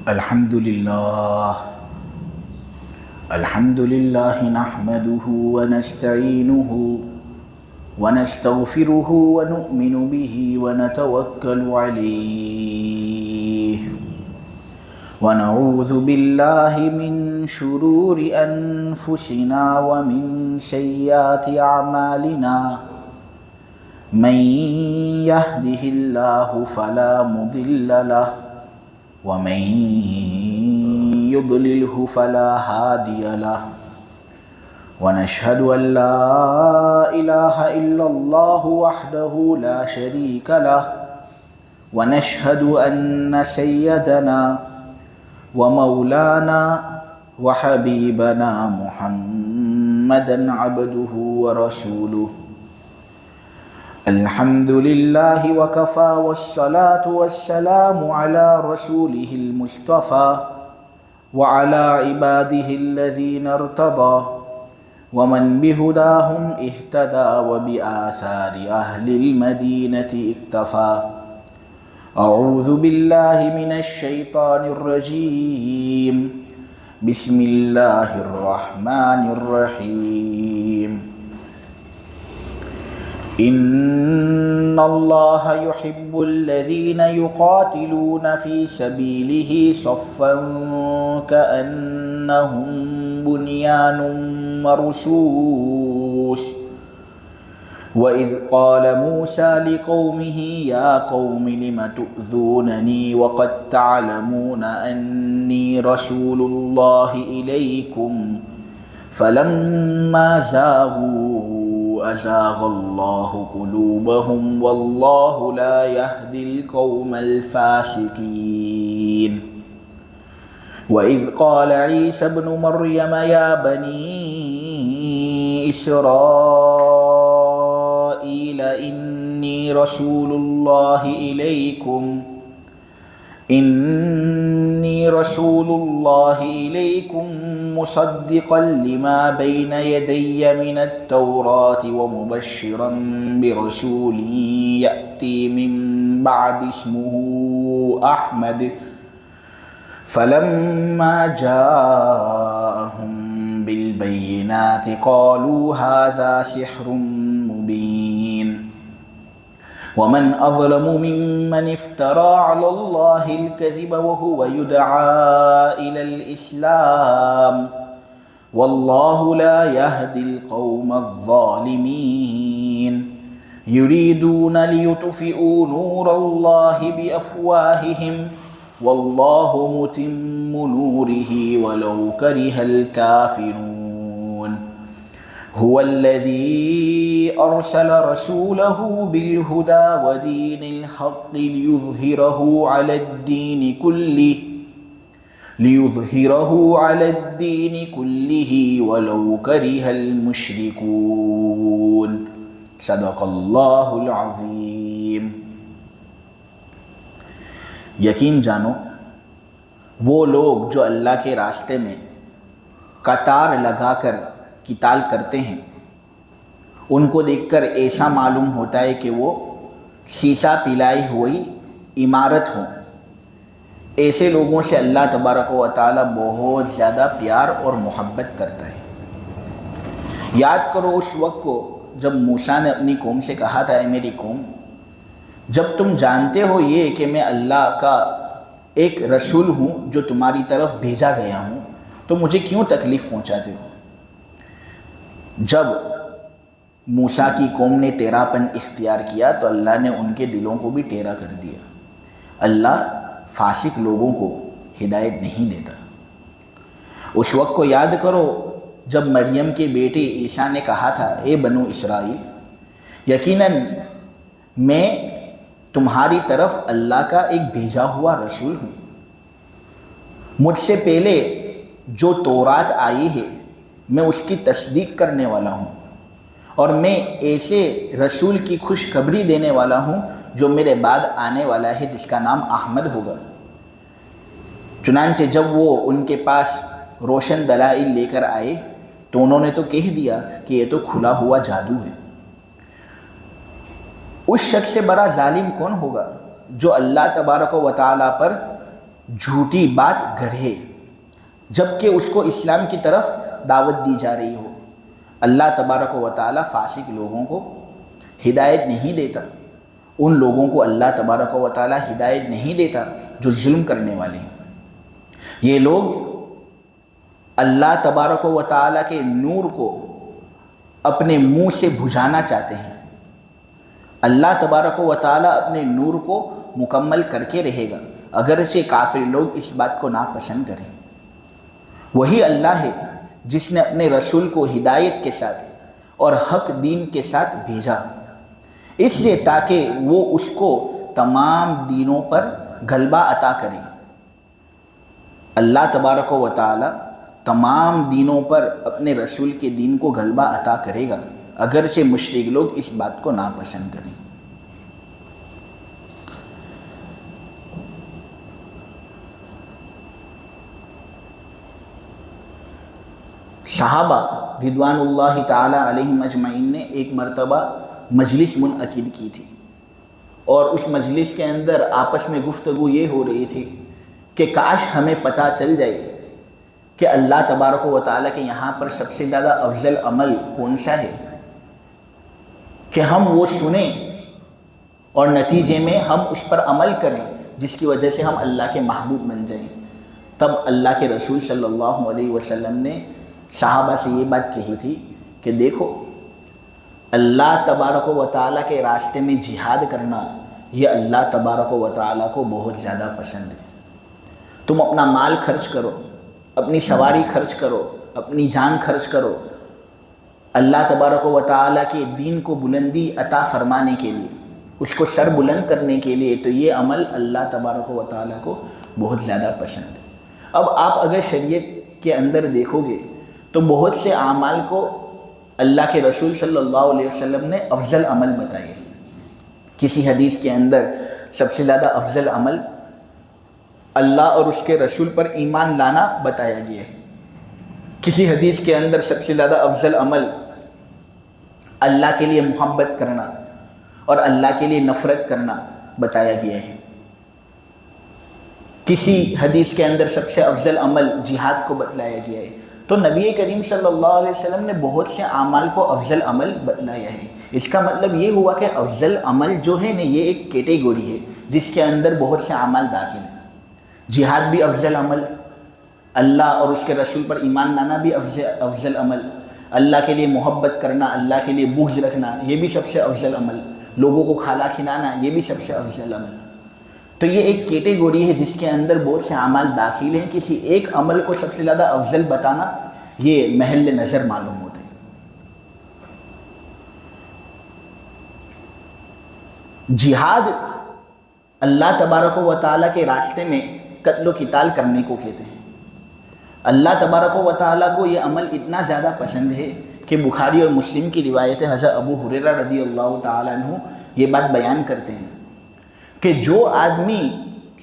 الحمد لله نحمده ونستعينه ونستغفره ونؤمن به ونتوكل عليه ونعوذ بالله من شرور أنفسنا ومن سيئات أعمالنا من يهده الله فلا مضل له ومن يضلله فلا هادي له ونشهد أن لا إله إلا الله وحده لا شريك له ونشهد أن سيدنا ومولانا وحبيبنا محمدا عبده ورسوله الحمد لله وكفى والصلاة والسلام على رسوله المصطفى وعلى عباده الذين ارتضى ومن بهداهم اهتدى وبآثار أهل المدينة اكتفى أعوذ بالله من الشيطان الرجيم بسم الله الرحمن الرحيم إن الله يحب الذين يقاتلون في سبيله صفا كأنهم بنيان مرصوص وإذ قال موسى لقومه يا قوم لم تؤذونني وقد تعلمون أني رسول الله إليكم فلما زاغوا أزاغ الله قلوبهم والله لا يهدي القوم الفاسقين وإذ قال عيسى ابن مريم يا بني إسرائيل إني رسول الله إليكم مصدقا لما بين يدي من التوراة ومبشرا برسول يأتي من بعد اسمه أحمد فلما جاءهم بالبينات قالوا هذا سحر مبين ومن أظلم ممن افترى على الله الكذب وهو يدعى إلى الإسلام والله لا يهدي القوم الظالمين يريدون ليطفئوا نور الله بأفواههم والله متم نوره ولو كره الكافرون هو الذي أرسل رسوله بالهدى ودين الحق ليظهره على الدين كله ولو كره المشركون صدق الله العظيم. یقین جانو وہ لوگ جو اللہ کے راستے میں قطار لگا کر قتال کرتے ہیں ان کو دیکھ کر ایسا معلوم ہوتا ہے کہ وہ شیشہ پلائی ہوئی عمارت ہوں. ایسے لوگوں سے اللہ تبارک و تعالی بہت زیادہ پیار اور محبت کرتا ہے. یاد کرو اس وقت کو جب موسیٰ نے اپنی قوم سے کہا تھا اے میری قوم جب تم جانتے ہو یہ کہ میں اللہ کا ایک رسول ہوں جو تمہاری طرف بھیجا گیا ہوں تو مجھے کیوں تکلیف پہنچاتے ہو. جب موسیٰ کی قوم نے ٹیڑھاپن اختیار کیا تو اللہ نے ان کے دلوں کو بھی ٹیڑھا کر دیا. اللہ فاسق لوگوں کو ہدایت نہیں دیتا. اس وقت کو یاد کرو جب مریم کے بیٹے عیسیٰ نے کہا تھا اے بنو اسرائیل یقیناً میں تمہاری طرف اللہ کا ایک بھیجا ہوا رسول ہوں. مجھ سے پہلے جو تورات آئی ہے میں اس کی تصدیق کرنے والا ہوں اور میں ایسے رسول کی خوشخبری دینے والا ہوں جو میرے بعد آنے والا ہے جس کا نام احمد ہوگا. چنانچہ جب وہ ان کے پاس روشن دلائل لے کر آئے تو انہوں نے تو کہہ دیا کہ یہ تو کھلا ہوا جادو ہے. اس شخص سے بڑا ظالم کون ہوگا جو اللہ تبارک و تعالیٰ پر جھوٹی بات گڑھے جبکہ اس کو اسلام کی طرف دعوت دی جا رہی ہو۔ اللہ تبارک و تعالیٰ فاسق لوگوں کو ہدایت نہیں دیتا، ان لوگوں کو اللہ تبارک و تعالیٰ ہدایت نہیں دیتا جو ظلم کرنے والے ہیں۔ یہ لوگ اللہ تبارک و تعالیٰ کے نور کو اپنے منہ سے بجھانا چاہتے ہیں۔ اللہ تبارک و تعالیٰ اپنے نور کو مکمل کر کے رہے گا، اگرچہ کافر لوگ اس بات کو ناپسند کریں۔ وہی اللہ ہے جس نے اپنے رسول کو ہدایت کے ساتھ اور حق دین کے ساتھ بھیجا، اس لیے تاکہ وہ اس کو تمام دینوں پر غلبہ عطا کرے۔ اللہ تبارک و تعالی تمام دینوں پر اپنے رسول کے دین کو غلبہ عطا کرے گا، اگرچہ مشرک لوگ اس بات کو ناپسند کریں۔ صحابہ رضوان اللہ تعالی علیہم اجمعین نے ایک مرتبہ مجلس منعقد کی تھی، اور اس مجلس کے اندر آپس میں گفتگو یہ ہو رہی تھی کہ کاش ہمیں پتہ چل جائے کہ اللہ تبارک و تعالیٰ کے یہاں پر سب سے زیادہ افضل عمل کون سا ہے، کہ ہم وہ سنیں اور نتیجے میں ہم اس پر عمل کریں جس کی وجہ سے ہم اللہ کے محبوب بن جائیں۔ تب اللہ کے رسول صلی اللہ علیہ وسلم نے صحابہ سے یہ بات کہی تھی کہ دیکھو، اللہ تبارک و تعالیٰ کے راستے میں جہاد کرنا یہ اللہ تبارک و تعالیٰ کو بہت زیادہ پسند ہے۔ تم اپنا مال خرچ کرو، اپنی سواری خرچ کرو، اپنی جان خرچ کرو، اللہ تبارک و تعالیٰ کے دین کو بلندی عطا فرمانے کے لیے، اس کو سر بلند کرنے کے لیے، تو یہ عمل اللہ تبارک و تعالیٰ کو بہت زیادہ پسند ہے۔ اب آپ اگر شریعت کے اندر دیکھو گے تو بہت سے اعمال کو اللہ کے رسول صلی اللہ علیہ وسلم نے افضل عمل بتائے۔ کسی حدیث کے اندر سب سے زیادہ افضل عمل اللہ اور اس کے رسول پر ایمان لانا بتایا گیا ہے۔ کسی حدیث کے اندر سب سے زیادہ افضل عمل اللہ کے لیے محبت کرنا اور اللہ کے لیے نفرت کرنا بتایا گیا ہے۔ کسی حدیث کے اندر سب سے افضل عمل جہاد کو بتلایا گیا ہے۔ تو نبی کریم صلی اللہ علیہ وسلم نے بہت سے اعمال کو افضل عمل بتلایا ہے۔ اس کا مطلب یہ ہوا کہ افضل عمل جو ہے نا، یہ ایک کیٹیگوری ہے جس کے اندر بہت سے اعمال داخل ہیں۔ جہاد بھی افضل عمل، اللہ اور اس کے رسول پر ایمان لانا بھی افضل عمل، اللہ کے لیے محبت کرنا، اللہ کے لیے بغض رکھنا، یہ بھی سب سے افضل عمل، لوگوں کو کھانا کھلانا، یہ بھی سب سے افضل عمل۔ تو یہ ایک کیٹیگوری ہے جس کے اندر بہت سے اعمال داخل ہیں۔ کسی ایک عمل کو سب سے زیادہ افضل بتانا یہ محل نظر معلوم ہوتا ہے۔ جہاد اللہ تبارک و تعالیٰ کے راستے میں قتل و قتال کرنے کو کہتے ہیں۔ اللہ تبارک و تعالیٰ کو یہ عمل اتنا زیادہ پسند ہے کہ بخاری اور مسلم کی روایت حضرت ابو ہریرہ رضی اللہ تعالیٰ عنہ یہ بات بیان کرتے ہیں کہ جو آدمی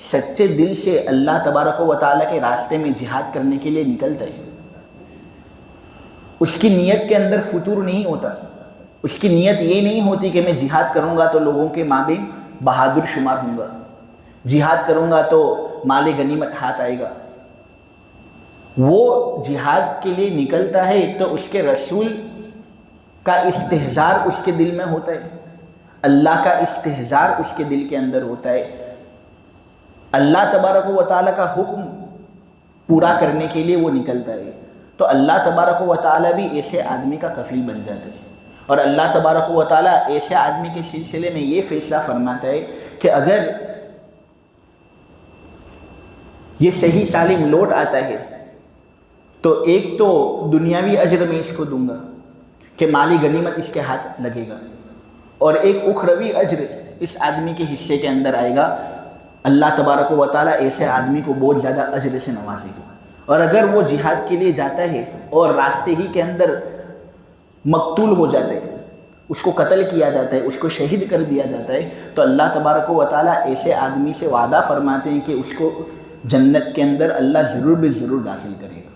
سچے دل سے اللہ تبارک و تعالیٰ کے راستے میں جہاد کرنے کے لیے نکلتا ہے، اس کی نیت کے اندر فتور نہیں ہوتا۔ اس کی نیت یہ نہیں ہوتی کہ میں جہاد کروں گا تو لوگوں کے مابین بہادر شمار ہوں گا، جہاد کروں گا تو مال غنیمت ہاتھ آئے گا۔ وہ جہاد کے لیے نکلتا ہے تو اس کے رسول کا استحضار اس کے دل میں ہوتا ہے، اللہ کا استحضار اس کے دل کے اندر ہوتا ہے، اللہ تبارک و تعالیٰ کا حکم پورا کرنے کے لیے وہ نکلتا ہے۔ تو اللہ تبارک و تعالیٰ بھی ایسے آدمی کا کفیل بن جاتا ہے، اور اللہ تبارک و تعالیٰ ایسے آدمی کے سلسلے میں یہ فیصلہ فرماتا ہے کہ اگر یہ صحیح سالم لوٹ آتا ہے تو ایک تو دنیاوی اجر میں اس کو دوں گا کہ مالی غنیمت اس کے ہاتھ لگے گا، اور ایک اخروی اجر اس آدمی کے حصے کے اندر آئے گا۔ اللہ تبارک و تعالیٰ ایسے آدمی کو بہت زیادہ اجر سے نوازے گا۔ اور اگر وہ جہاد کے لیے جاتا ہے اور راستے ہی کے اندر مقتول ہو جاتا ہے، اس کو قتل کیا جاتا ہے، اس کو شہید کر دیا جاتا ہے، تو اللہ تبارک و تعالیٰ ایسے آدمی سے وعدہ فرماتے ہیں کہ اس کو جنت کے اندر اللہ ضرور بے ضرور داخل کرے گا۔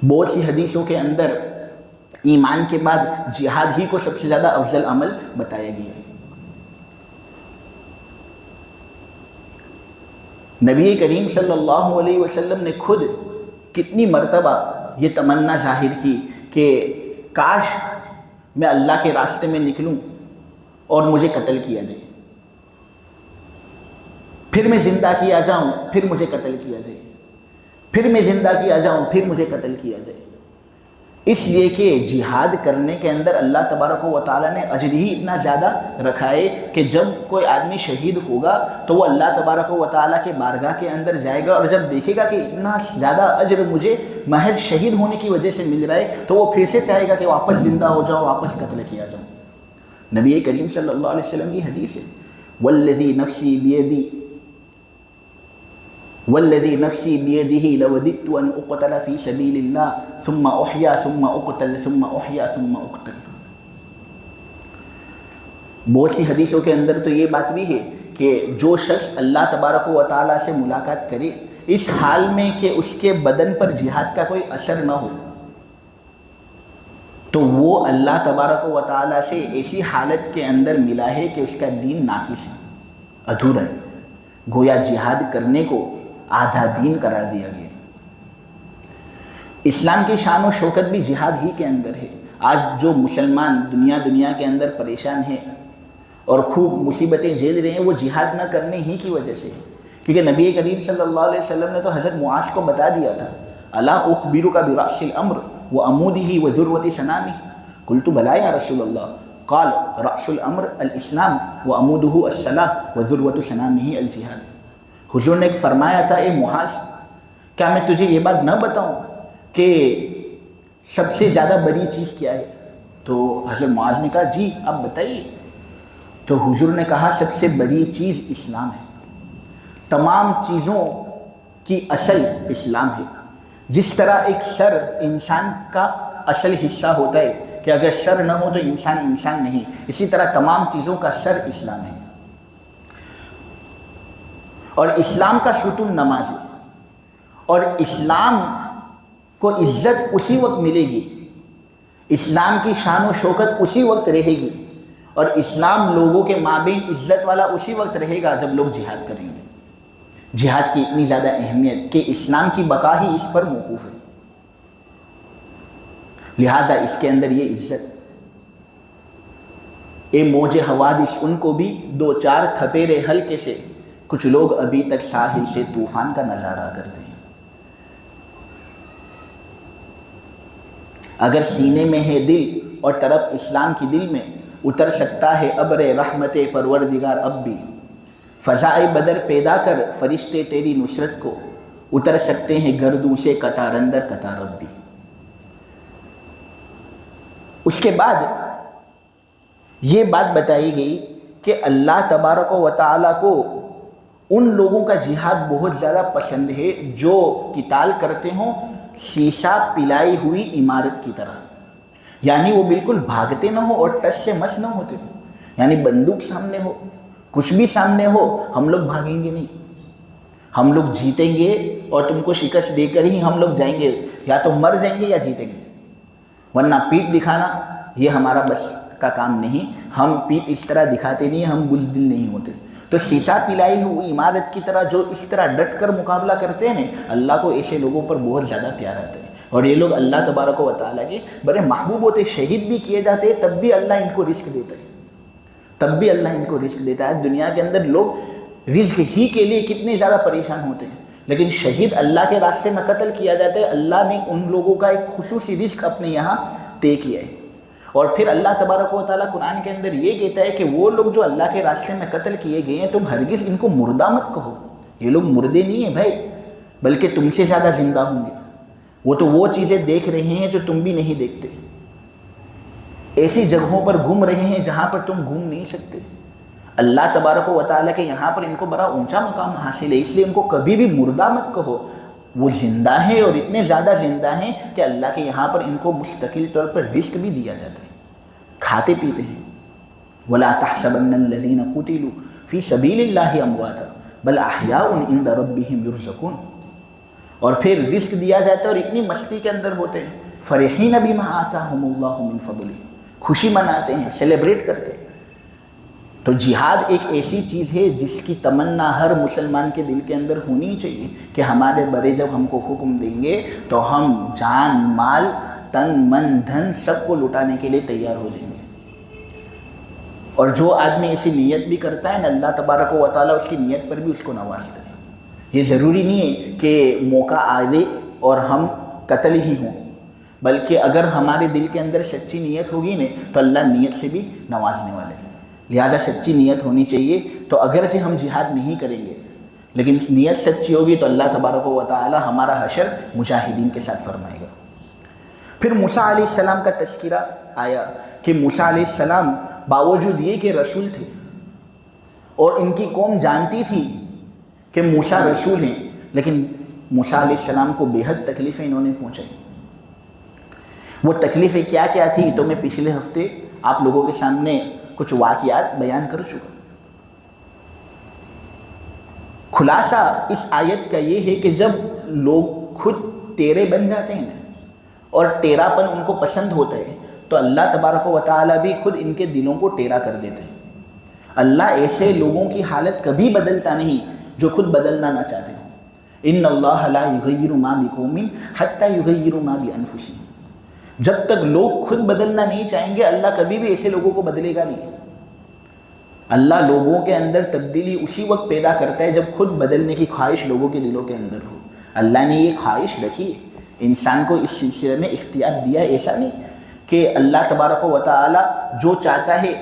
بہت سی حدیثوں کے اندر ایمان کے بعد جہاد ہی کو سب سے زیادہ افضل عمل بتایا گیا ہے۔ نبی کریم صلی اللہ علیہ وسلم نے خود کتنی مرتبہ یہ تمنا ظاہر کی کہ کاش میں اللہ کے راستے میں نکلوں اور مجھے قتل کیا جائے، پھر میں زندہ کیا جاؤں، پھر مجھے قتل کیا جائے، پھر میں زندہ کیا جاؤں، پھر مجھے قتل کیا جائے، اس لیے کہ جہاد کرنے کے اندر اللہ تبارک و تعالیٰ نے اجر ہی اتنا زیادہ رکھا ہے کہ جب کوئی آدمی شہید ہوگا تو وہ اللہ تبارک و تعالیٰ کے بارگاہ کے اندر جائے گا، اور جب دیکھے گا کہ اتنا زیادہ اجر مجھے محض شہید ہونے کی وجہ سے مل رہا ہے تو وہ پھر سے چاہے گا کہ واپس زندہ ہو جاؤ، واپس قتل کیا جاؤں۔ نبی کریم صلی اللہ علیہ وسلم کی حدیث ہے، والذی نفسی بیدی والذی نفسی بیدہ لوددت ان اقتل فی سبیل اللہ ثم احیا ثم اقتل ثم احیا ثم اقتل۔ بہت سی حدیثوں کے اندر تو یہ بات بھی ہے کہ جو شخص اللہ تبارک و تعالیٰ سے ملاقات کرے اس حال میں کہ اس کے بدن پر جہاد کا کوئی اثر نہ ہو تو وہ اللہ تبارک و تعالیٰ سے ایسی حالت کے اندر ملا ہے کہ اس کا دین ناقص ہے، ادھورا ہے، گویا جہاد کرنے کو آدھا دین قرار دیا گیا۔ اسلام کی شان و شوکت بھی جہاد ہی کے اندر ہے۔ آج جو مسلمان دنیا کے اندر پریشان ہیں اور خوب مصیبتیں جھیل رہے ہیں وہ جہاد نہ کرنے ہی کی وجہ سے، کیونکہ نبی کریم صلی اللہ علیہ وسلم نے تو حضرت معاذ کو بتا دیا تھا، الا اخبرک برأس الامر وعمودہ وذروۃ صنامہ، قلت بلی یا رسول اللہ، قال رأس الامر الاسلام وعمودہ الصلاۃ وذروۃ صنامہ الجہاد۔ حضور نے ایک فرمایا تھا، اے معاذ کیا میں تجھے یہ بات نہ بتاؤں کہ سب سے زیادہ بڑی چیز کیا ہے؟ تو حضرت معاذ نے کہا جی آپ بتائیے۔ تو حضور نے کہا سب سے بڑی چیز اسلام ہے، تمام چیزوں کی اصل اسلام ہے۔ جس طرح ایک سر انسان کا اصل حصہ ہوتا ہے کہ اگر سر نہ ہو تو انسان نہیں، اسی طرح تمام چیزوں کا سر اسلام ہے۔ اور اسلام کا ستون نماز ہے، اور اسلام کو عزت اسی وقت ملے گی، اسلام کی شان و شوکت اسی وقت رہے گی، اور اسلام لوگوں کے مابین عزت والا اسی وقت رہے گا جب لوگ جہاد کریں گے۔ جہاد کی اتنی زیادہ اہمیت کہ اسلام کی بقا ہی اس پر موقوف ہے، لہٰذا اس کے اندر یہ عزت۔ اے موج حوادث ان کو بھی دو چار تھپیرے ہلکے سے، کچھ لوگ ابھی تک ساحل سے طوفان کا نظارہ کرتے ہیں۔ اگر سینے میں ہے دل اور طرف اسلام کی دل میں، اتر سکتا ہے ابر رحمت پروردگار اب بھی، فضائے بدر پیدا کر فرشتے تیری نصرت کو، اتر سکتے ہیں گردوں سے قطار اندر قطار اب بھی۔ اس کے بعد یہ بات بتائی گئی کہ اللہ تبارک و تعالیٰ کو ان لوگوں کا جہاد بہت زیادہ پسند ہے جو قتال کرتے ہوں شیشہ پلائی ہوئی عمارت کی طرح، یعنی وہ بالکل بھاگتے نہ ہو اور ٹس سے مس نہ ہوتے ہو، یعنی بندوق سامنے ہو، کچھ بھی سامنے ہو، ہم لوگ بھاگیں گے نہیں، ہم لوگ جیتیں گے اور تم کو شکست دے کر ہی ہم لوگ جائیں گے، یا تو مر جائیں گے یا جیتیں گے، ورنہ پیٹ دکھانا یہ ہمارا بس کا کام نہیں، ہم پیٹ اس طرح دکھاتے نہیں، ہم بزدل نہیں ہوتے۔ تو شیشہ پلائی ہوئی عمارت کی طرح جو اس طرح ڈٹ کر مقابلہ کرتے ہیں اللہ کو ایسے لوگوں پر بہت زیادہ پیار آتا ہے، اور یہ لوگ اللہ تبارک و تعالیٰ کے بڑے محبوب ہوتے، شہید بھی کیے جاتے ہیں تب بھی اللہ ان کو رزق دیتا ہے، تب بھی اللہ ان کو رزق دیتا ہے۔ دنیا کے اندر لوگ رزق ہی کے لیے کتنے زیادہ پریشان ہوتے ہیں، لیکن شہید اللہ کے راستے میں قتل کیا جاتا ہے، اللہ نے ان لوگوں کا ایک خصوصی رزق اپنے یہاں طے کیا ہے۔ اور پھر اللہ تبارک و تعالیٰ قرآن کے اندر یہ کہتا ہے کہ وہ لوگ جو اللہ کے راستے میں قتل کیے گئے ہیں تم ہرگز ان کو مردہ مت کہو، یہ لوگ مردے نہیں ہیں بھائی، بلکہ تم سے زیادہ زندہ ہوں گے، وہ تو وہ چیزیں دیکھ رہے ہیں جو تم بھی نہیں دیکھتے، ایسی جگہوں پر گھوم رہے ہیں جہاں پر تم گھوم نہیں سکتے۔ اللہ تبارک و تعالیٰ کے یہاں پر ان کو بڑا اونچا مقام حاصل ہے، اس لیے ان کو کبھی بھی مردہ مت کہو، وہ زندہ ہیں اور اتنے زیادہ زندہ ہیں کہ اللہ کے یہاں پر ان کو مستقل طور پر رزق بھی دیا جاتا ہے، کھاتے پیتے ہیں۔ وَلَا تَحْسَبَنَّ الَّذِينَ قُتِلُوا فِي سَبِيلِ اللَّهِ أَمْوَاتًا بَلْ أَحْيَاءٌ عِندَ رَبِّهِمْ يُرْزَقُونَ۔ اور پھر رزق دیا جاتا ہے اور اتنی مستی کے اندر ہوتے ہیں، فَرِحِينَ بِمَا آتَاهُمُ اللَّهُ مِنْ فَضْلِهِ، خوشی مناتے ہیں، سیلیبریٹ کرتے ہیں۔ تو جہاد ایک ایسی چیز ہے جس کی تمنا ہر مسلمان کے دل کے اندر ہونی چاہیے کہ ہمارے بڑے جب ہم کو حکم دیں گے تو ہم جان مال تن من دھن سب کو لٹانے کے لیے تیار ہو جائیں گے۔ اور جو آدمی ایسی نیت بھی کرتا ہے نا، اللہ تبارک و تعالیٰ اس کی نیت پر بھی اس کو نوازتا ہے۔ یہ ضروری نہیں ہے کہ موقع آئے اور ہم قتل ہی ہوں، بلکہ اگر ہمارے دل کے اندر سچی نیت ہوگی نا تو اللہ نیت سے بھی نوازنے والے ہیں۔ لہٰذا سچی نیت ہونی چاہیے۔ تو اگرچہ ہم جہاد نہیں کریں گے لیکن اس نیت سچی ہوگی تو اللہ تبارک و تعالی ہمارا حشر مجاہدین کے ساتھ فرمائے گا۔ پھر موسیٰ علیہ السلام کا تذکرہ آیا کہ موسیٰ علیہ السلام باوجود یہ کہ رسول تھے اور ان کی قوم جانتی تھی کہ موسیٰ رسول ہیں، لیکن موسیٰ علیہ السلام کو بے حد تکلیفیں انہوں نے پہنچائی۔ وہ تکلیفیں کیا کیا تھی تو میں پچھلے ہفتے آپ لوگوں کے سامنے کچھ واقعات بیان کر چکا۔ خلاصہ اس آیت کا یہ ہے کہ جب لوگ خود ٹیرے بن جاتے ہیں نا اور ٹیرا پن ان کو پسند ہوتا ہے تو اللہ تبارک و تعالیٰ بھی خود ان کے دلوں کو ٹیرا کر دیتے ہیں۔ اللہ ایسے لوگوں کی حالت کبھی بدلتا نہیں جو خود بدلنا نہ چاہتے ہوں۔ ان اللہ لا یغیر ما بقوم حتی یغیروا ما بانفسہم۔ جب تک لوگ خود بدلنا نہیں چاہیں گے اللہ کبھی بھی ایسے لوگوں کو بدلے گا نہیں۔ اللہ لوگوں کے اندر تبدیلی اسی وقت پیدا کرتا ہے جب خود بدلنے کی خواہش لوگوں کے دلوں کے اندر ہو۔ اللہ نے یہ خواہش رکھی ہے، انسان کو اس سلسلے میں اختیار دیا ہے۔ ایسا نہیں کہ اللہ تبارک و تعالی جو چاہتا ہے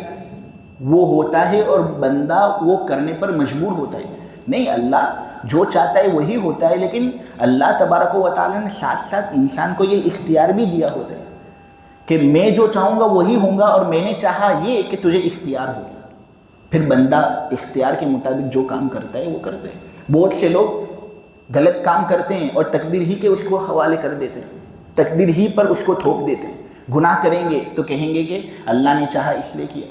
وہ ہوتا ہے اور بندہ وہ کرنے پر مجبور ہوتا ہے، نہیں، اللہ جو چاہتا ہے وہی ہوتا ہے، لیکن اللہ تبارک و تعالی نے ساتھ ساتھ انسان کو یہ اختیار بھی دیا ہوتا ہے کہ میں جو چاہوں گا وہی ہوں گا اور میں نے چاہا یہ کہ تجھے اختیار ہو۔ پھر بندہ اختیار کے مطابق جو کام کرتا ہے وہ کرتا ہے۔ بہت سے لوگ غلط کام کرتے ہیں اور تقدیر ہی کے اس کو حوالے کر دیتے ہیں، تقدیر ہی پر اس کو تھوپ دیتے ہیں۔ گناہ کریں گے تو کہیں گے کہ اللہ نے چاہا اس لیے کیا۔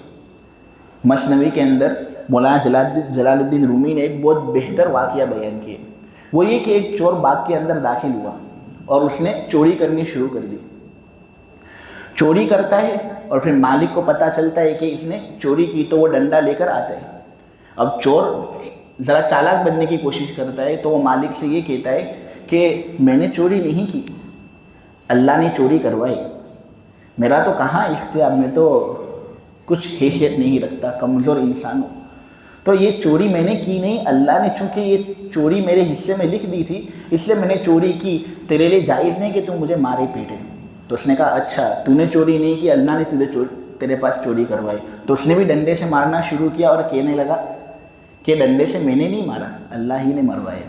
مثنوی کے اندر مولانا جلال الدین رومی نے ایک بہت بہتر واقعہ بیان کیا، وہ یہ کہ ایک چور باغ کے اندر داخل ہوا اور اس نے چوری کرنی شروع کر دی۔ چوری کرتا ہے اور پھر مالک کو پتہ چلتا ہے کہ اس نے چوری کی تو وہ ڈنڈا لے کر آتا ہے۔ اب چور ذرا چالاک بننے کی کوشش کرتا ہے تو وہ مالک سے یہ کہتا ہے کہ میں نے چوری نہیں کی، اللہ نے چوری کروائی، میرا تو کہاں اختیار، میں تو کچھ حیثیت نہیں رکھتا، کمزور انسان ہوں، تو یہ چوری میں نے کی نہیں، اللہ نے چونکہ یہ چوری میرے حصے میں لکھ دی تھی اس لیے میں نے چوری کی، تیرے لیے جائز نہیں کہ تم مجھے مارے پیٹے۔ تو اس نے کہا اچھا تو نے چوری نہیں کی، اللہ نے تیرے پاس چوری کروائی۔ تو اس نے بھی ڈنڈے سے مارنا شروع کیا اور کہنے لگا کہ ڈنڈے سے میں نے نہیں مارا، اللہ ہی نے مروایا۔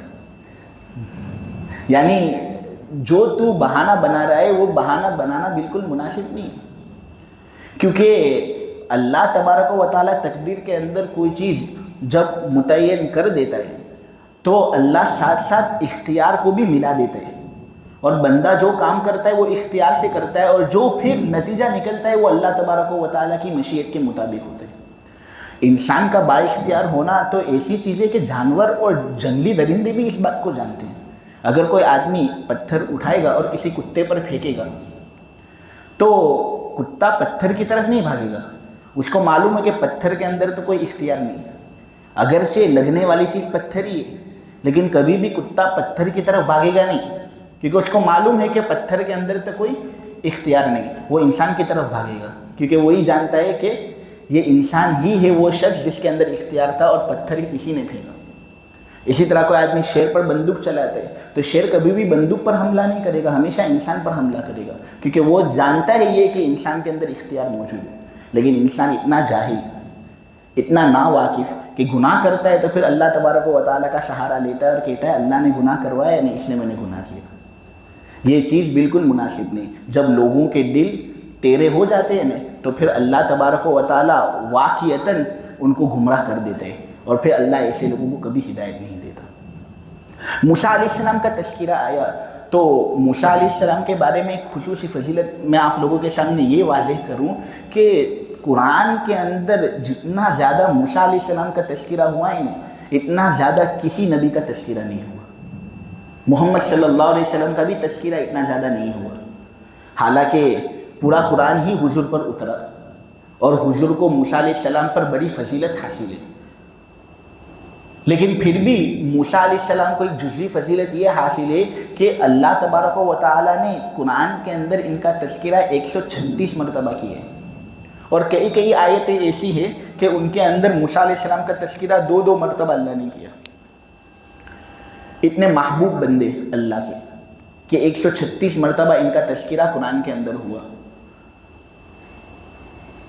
یعنی جو تو بہانہ بنا رہا ہے وہ بہانہ بنانا بالکل مناسب نہیں، کیونکہ اللہ تبارک و تعالیٰ تقدیر کے اندر کوئی چیز جب متعین کر دیتا ہے تو اللہ ساتھ ساتھ اختیار کو بھی ملا دیتا ہے، اور بندہ جو کام کرتا ہے وہ اختیار سے کرتا ہے اور جو پھر نتیجہ نکلتا ہے وہ اللہ تبارک و تعالیٰ کی مشیت کے مطابق ہوتا ہے۔ انسان کا با اختیار ہونا تو ایسی چیز ہے کہ جانور اور جنگلی درندے بھی اس بات کو جانتے ہیں۔ اگر کوئی آدمی پتھر اٹھائے گا اور کسی کتے پر پھینکے گا تو کتا پتھر کی طرف نہیں بھاگے گا، اس کو معلوم ہے کہ پتھر کے اندر تو کوئی اختیار نہیں، اگرچہ لگنے والی چیز پتھر ہی ہے لیکن کبھی بھی کتا پتھر کی طرف بھاگے گا نہیں، کیونکہ اس کو معلوم ہے کہ پتھر کے اندر تو کوئی اختیار نہیں، وہ انسان کی طرف بھاگے گا، کیونکہ وہی جانتا ہے کہ یہ انسان ہی ہے وہ شخص جس کے اندر اختیار تھا اور پتھر ہی کسی نے پھینکا۔ اسی طرح کوئی آدمی شیر پر بندوق چلاتا ہے تو شیر کبھی بھی بندوق پر حملہ نہیں کرے گا، ہمیشہ انسان پر حملہ کرے گا، کیونکہ وہ جانتا ہے یہ کہ انسان کے اندر اختیار موجود ہے۔ لیکن انسان اتنا جاہل، اتنا ناواقف کہ گناہ کرتا ہے تو پھر اللہ تبارک و تعالیٰ کا سہارا لیتا ہے اور کہتا ہے اللہ نے گناہ کروایا نہیں، اس نے میں نے گناہ کیا۔ یہ چیز بالکل مناسب نہیں۔ جب لوگوں کے دل تیرے ہو جاتے ہیں نا تو پھر اللہ تبارک و تعالیٰ واقعتاً ان کو گمراہ کر دیتا ہے اور پھر اللہ ایسے لوگوں کو کبھی ہدایت نہیں دیتا۔ موسیٰ علیہ السلام کا تذکرہ آیا تو موسیٰ علیہ السلام کے بارے میں ایک خصوصی فضیلت میں آپ لوگوں کے سامنے یہ واضح کروں کہ قرآن کے اندر جتنا زیادہ موسیٰ علیہ السلام کا تذکرہ ہوا ہے نا اتنا زیادہ کسی نبی کا تذکرہ نہیں ہوا۔ محمد صلی اللہ علیہ وسلم کا بھی تذکرہ اتنا زیادہ نہیں ہوا، حالانکہ پورا قرآن ہی حضور پر اترا اور حضور کو موسیٰ علیہ السلام پر بڑی فضیلت حاصل ہے، لیکن پھر بھی موسیٰ علیہ السلام کو ایک جزوی فضیلت یہ حاصل ہے کہ اللہ تبارک و تعالیٰ نے قرآن کے اندر ان کا تذکرہ 136 مرتبہ کیا ہے، اور کئی آیتیں ایسی ہیں کہ ان کے اندر موسیٰ علیہ السلام کا تذکرہ 2 مرتبہ اللہ نے کیا۔ اتنے محبوب بندے اللہ کے کہ 136 مرتبہ ان کا تذکرہ قرآن کے اندر ہوا۔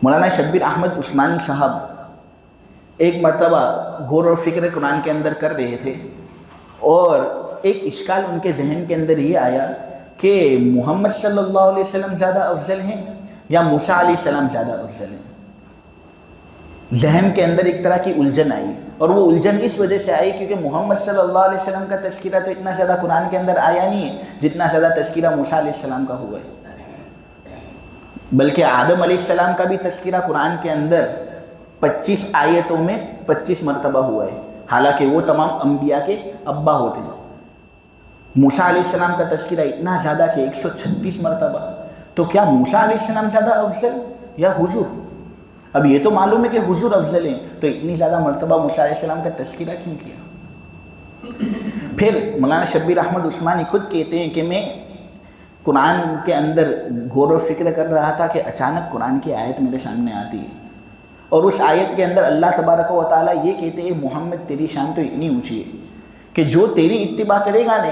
مولانا شبیر احمد عثمانی صاحب ایک مرتبہ غور و فکر قرآن کے اندر کر رہے تھے، اور ایک اشکال ان کے ذہن کے اندر یہ آیا کہ محمد صلی اللہ علیہ وسلم زیادہ افضل ہیں یا موسیٰ علیہ السلام زیادہ افضل ہیں۔ ذہن کے اندر ایک طرح کی الجھن آئی، اور وہ الجھن اس وجہ سے آئی کیونکہ محمد صلی اللہ علیہ وسلم کا تذکرہ تو اتنا زیادہ قرآن کے اندر آیا نہیں ہے جتنا زیادہ تذکرہ موسیٰ علیہ السلام کا ہوا ہے، بلکہ آدم علیہ السلام کا بھی تذکرہ قرآن کے اندر 25 آیتوں میں 25 مرتبہ ہوا ہے، حالانکہ وہ تمام انبیاء کے ابا ہوتے ہیں۔ موسیٰ علیہ السلام کا تذکرہ اتنا زیادہ کہ 136 مرتبہ، تو کیا موسیٰ علیہ السلام زیادہ افضل یا حضور؟ اب یہ تو معلوم ہے کہ حضور افضل ہیں، تو اتنی زیادہ مرتبہ موسیٰ علیہ السلام کا تذکرہ کیوں کیا؟ پھر مولانا شبیر احمد عثمانی خود کہتے ہیں کہ میں قرآن کے اندر غور و فکر کر رہا تھا کہ اچانک قرآن کی آیت میرے سامنے آتی ہے، اور اس آیت کے اندر اللہ تبارک و تعالیٰ یہ کہتے ہیں محمد تیری شان تو اتنی اونچی ہے کہ جو تیری اتباع کرے گا نا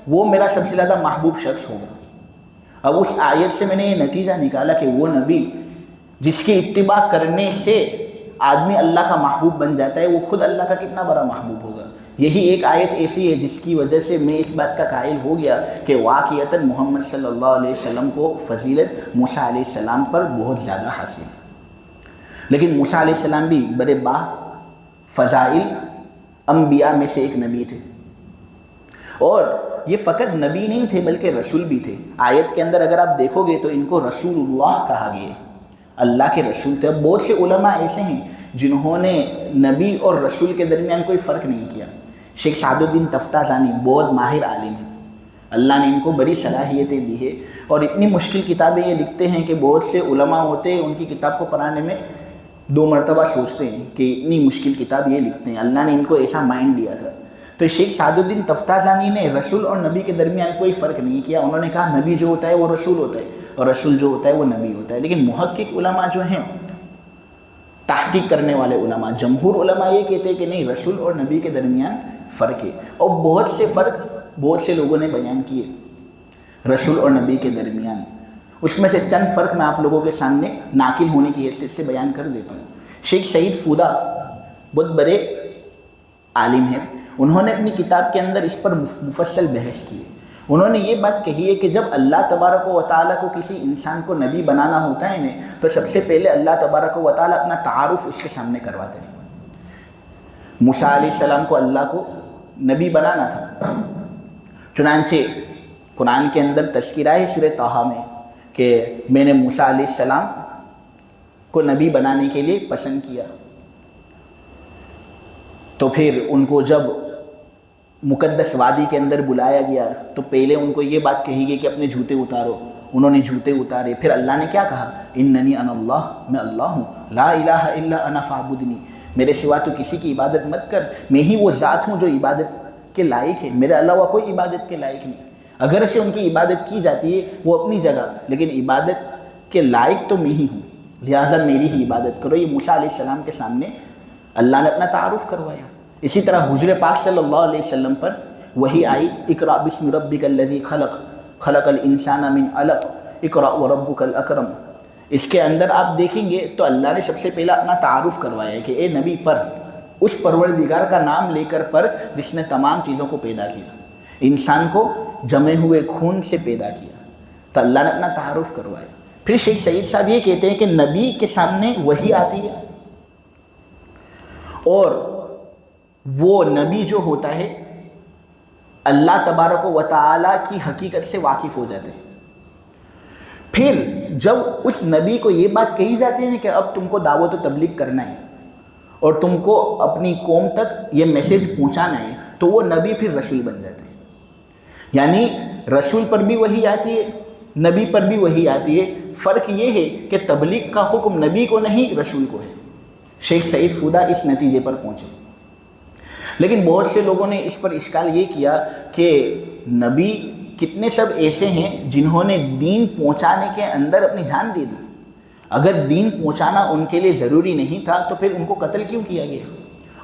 وہ میرا سب سے زیادہ محبوب شخص ہوگا۔ اب اس آیت سے میں نے یہ نتیجہ نکالا کہ وہ نبی جس کی اتباع کرنے سے آدمی اللہ کا محبوب بن جاتا ہے، وہ خود اللہ کا کتنا بڑا محبوب ہوگا۔ یہی ایک آیت ایسی ہے جس کی وجہ سے میں اس بات کا قائل ہو گیا کہ واقعتاً محمد صلی اللہ علیہ وسلم کو فضیلت موسیٰ علیہ السلام پر بہت زیادہ حاصل ہے۔ لیکن موسیٰ علیہ السلام بھی بڑے با فضائل انبیاء میں سے ایک نبی تھے، اور یہ فقط نبی نہیں تھے بلکہ رسول بھی تھے۔ آیت کے اندر اگر آپ دیکھو گے تو ان کو رسول اللہ کہا گیا ہے، اللہ کے رسول تھے۔ اب بہت سے علماء ایسے ہیں جنہوں نے نبی اور رسول کے درمیان کوئی فرق نہیں کیا۔ شیخ سعد الدین تفتازانی بہت ماہر عالم ہیں، اللہ نے ان کو بڑی صلاحیتیں دی ہے، اور اتنی مشکل کتابیں یہ لکھتے ہیں کہ بہت سے علماء ہوتے ہیں ان کی کتاب کو پڑھانے میں 2 مرتبہ سوچتے ہیں کہ اتنی مشکل کتاب یہ لکھتے ہیں۔ اللہ نے ان کو ایسا مائنڈ دیا تھا۔ تو شیخ سعد الدین تفتازانی نے رسول اور نبی کے درمیان کوئی فرق نہیں کیا۔ انہوں نے کہا نبی جو ہوتا ہے وہ رسول ہوتا ہے، اور رسول جو ہوتا ہے وہ نبی ہوتا ہے۔ لیکن محقق علماء جو ہیں، تحقیق کرنے والے علماء، جمہور علماء یہ کہتے ہیں کہ نہیں، رسول اور نبی کے درمیان فرق ہے، اور بہت سے فرق بہت سے لوگوں نے بیان کیے رسول اور نبی کے درمیان۔ اس میں سے چند فرق میں آپ لوگوں کے سامنے ناقل ہونے کی حیثیت سے بیان کر دیتا ہوں۔ شیخ سعید فودا بہت بڑے عالم ہیں، انہوں نے اپنی کتاب کے اندر اس پر مفصل بحث کی ہے۔ انہوں نے یہ بات کہی ہے کہ جب اللہ تبارک و تعالیٰ کو کسی انسان کو نبی بنانا ہوتا ہے تو سب سے پہلے اللہ تبارک و تعالیٰ اپنا تعارف اس کے سامنے کرواتے ہیں۔ موسیٰ علیہ السلام کو اللہ کو نبی بنانا تھا، چنانچہ قرآن کے اندر تذکرہ ہے سورہ طٰہٰ میں کہ میں نے موسیٰ علیہ السلام کو نبی بنانے کے لیے پسند کیا۔ تو پھر ان کو جب مقدس وادی کے اندر بلایا گیا تو پہلے ان کو یہ بات کہی گئی کہ اپنے جوتے اتارو، انہوں نے جوتے اتارے۔ پھر اللہ نے کیا کہا؟ اننی انا اللہ، میں اللہ ہوں، لا الہ الا انا فاعبدنی، میرے سوا تو کسی کی عبادت مت کر، میں ہی وہ ذات ہوں جو عبادت کے لائق ہے، میرے علاوہ کوئی عبادت کے لائق نہیں۔ اگرچہ ان کی عبادت کی جاتی ہے وہ اپنی جگہ، لیکن عبادت کے لائق تو میں ہی ہوں، لہٰذا میری ہی عبادت کرو۔ یہ موسیٰ علیہ السلام کے سامنے اللہ نے اپنا تعارف کروایا۔ اسی طرح حضور پاک صلی اللہ علیہ وسلم پر وحی آئی، اقرأ بسم ربک الذی خلق، خلق الانسان من علق، اقرأ وربک الاکرم۔ اس کے اندر آپ دیکھیں گے تو اللہ نے سب سے پہلا اپنا تعارف کروایا ہے کہ اے نبی پر اس پروردگار کا نام لے کر پر جس نے تمام چیزوں کو پیدا کیا، انسان کو جمے ہوئے خون سے پیدا کیا، تو اللہ نے اپنا تعارف کروایا۔ پھر شیخ سعید صاحب یہ کہتے ہیں کہ نبی کے سامنے وحی آتی ہے، اور وہ نبی جو ہوتا ہے اللہ تبارک و تعالیٰ کی حقیقت سے واقف ہو جاتے ہیں۔ پھر جب اس نبی کو یہ بات کہی جاتی ہے کہ اب تم کو دعوت و تبلیغ کرنا ہے اور تم کو اپنی قوم تک یہ میسیج پہنچانا ہے، تو وہ نبی پھر رسول بن جاتے ہیں۔ یعنی رسول پر بھی وحی آتی ہے، نبی پر بھی وہی آتی ہے. فرق یہ ہے کہ تبلیغ کا حکم نبی کو نہیں رسول کو ہے. شیخ سعید فودہ اس نتیجے پر پہنچے. لیکن بہت سے لوگوں نے اس پر اشکال یہ کیا کہ نبی کتنے سب ایسے ہیں جنہوں نے دین پہنچانے کے اندر اپنی جان دے دی. اگر دین پہنچانا ان کے لیے ضروری نہیں تھا تو پھر ان کو قتل کیوں کیا گیا